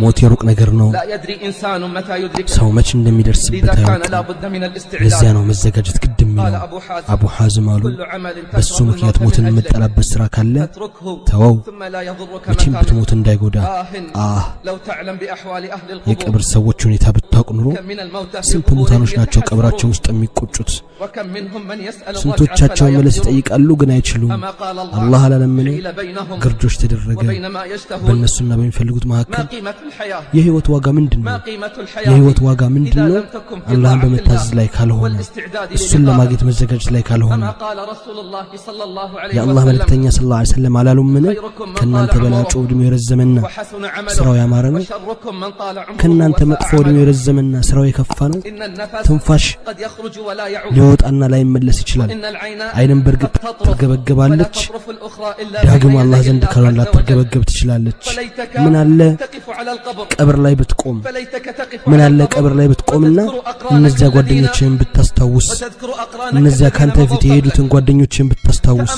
موت يروق ነገር ነው ሰው መች እንደሚደርስበት ለዚያ ነው መዘጋጀት ግድ የሚለው አቡ ሐዝም አሉ በሱ ምክንያት ሞትን መጠላበት ስራ ካለ ተወው መቼም ብትሞት እንዳይጎዳ የቀብር ሰዎች ሁኔታ ብታውቅ ኑሮ ስንት ሙታኖች ናቸው ቀብራቸው ውስጥ የሚቆጩት ስንቶቻቸው መለስ ይጠይቃሉ ግን አይችሉም አላህ አላለምን ግርዶሽ ተደረገ በእነሱና በሚፈልጉት መካከል የህይወት ዋጋ ምንድነው የህይወት ዋጋ ምንድነው አላህን በመታዘዝ ላይ ካልሆነ እሱን ለማግኘት መዘጋጀት ላይ ካልሆነ የአላህ መልእክተኛ ሰለላሁ ዐለይሂ ወሰለም አላሉምን ከናንተ በላጩ እድሜው የረዘመና ስራው ያማረ ነው ከናንተ መጥፎ እድሜው የረዘመና ስራው የከፋ ነው ትንፋሽ ሊወጣና ላይ መለስ ይችላል አይንም በርግጥ ተገበገባለች ዳግም አላህ ዘንድ ካላላ ተገበገብ ትችላለች ምን አለ ቀብር ላይ ብትቆም ምን አለ ቀብር ላይ ብትቆምና እነዚያ ጓደኞችን ብታስታውስ እነዚያ ካንተ ፊት የሄዱትን ጓደኞችን ብታስታውስ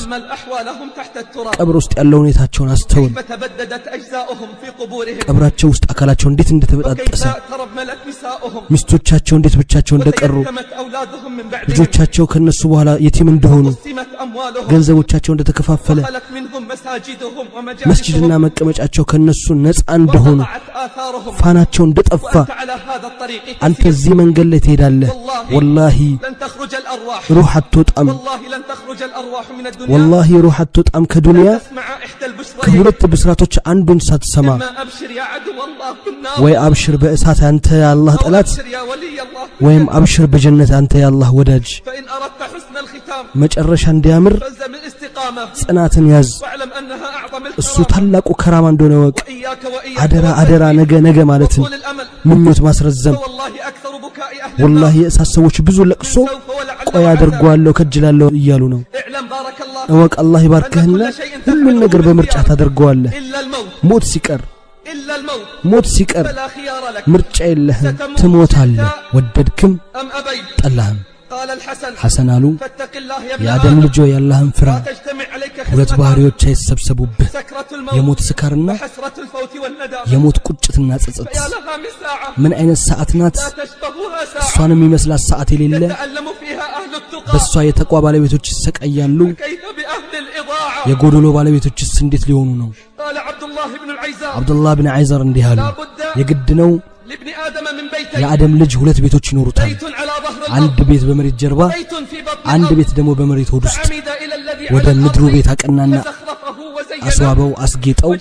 ቀብር ውስጥ ያለው ሁኔታቸውን አስተውል ቀብራቸው ውስጥ አካላቸው እንዴት እንደተበጣጠሰ ሚስቶቻቸው እንዴት ብቻቸው እንደቀሩ ልጆቻቸው ከነሱ በኋላ የቲም እንደሆኑ ገንዘቦቻቸው እንደተከፋፈለ መስጂድና መቀመጫቸው ከነሱ ነፃ እንደሆኑ ፋናቸው እንደጠፋ አንተ እዚህ መንገድ ላይ ትሄዳለህ ወላሂ روح አትወጣም ወላሂ روح አትወጣም ከዱንያ ከሁለት ብስራቶች አንዱን ሳትሰማ ወይ አብሽር በእሳት አንተ የአላህ ጠላት ወይም አብሽር በጀነት አንተ የአላህ ወዳጅ መጨረሻ እንዲያምር ጽናትን ያዝ እሱ ታላቁ ከራማ እንደሆነ ወቅ አደራ አደራ ነገ ማለትን ምኞት ማስረዘም والله የእሳት ሰዎች ብዙ ለቅሶ ቆይ አድርጓለሁ ከጅላለሁ እያሉ ነው ወቅ አላህ ይባርክህና ሁሉን ነገር በምርጫ ታደርገዋለህ ሞት ሲቀር ምርጫ የለህም ትሞታለህ ወደድክም ጠላህም حسن አሉ የአደም ልጅ ወይ አላህን ፍራ ሁለት ባህሪዎች አይሰብሰቡብህ የሞት ስካርና የሞት ቁጭትና ጸጸት ምን አይነት ሰዓት ናት እሷንም ይመስላል ሰዓት የሌለ በሷ የተቋ ባለቤቶች ይሰቃያሉ የጎዶሎ ባለቤቶችስ እንዴት ሊሆኑ ነው አብዱላህ ኢብኑ ዐይዘር እንዲህ አሉ የግድ ነው የአደም ልጅ ሁለት ቤቶች ይኖሩታል አንድ ቤት በመሬት ጀርባ አንድ ቤት ደግሞ በመሬት ሆድ ውስጥ ወደ ምድሩ ቤት አቀናና አስዋበው አስጌጠው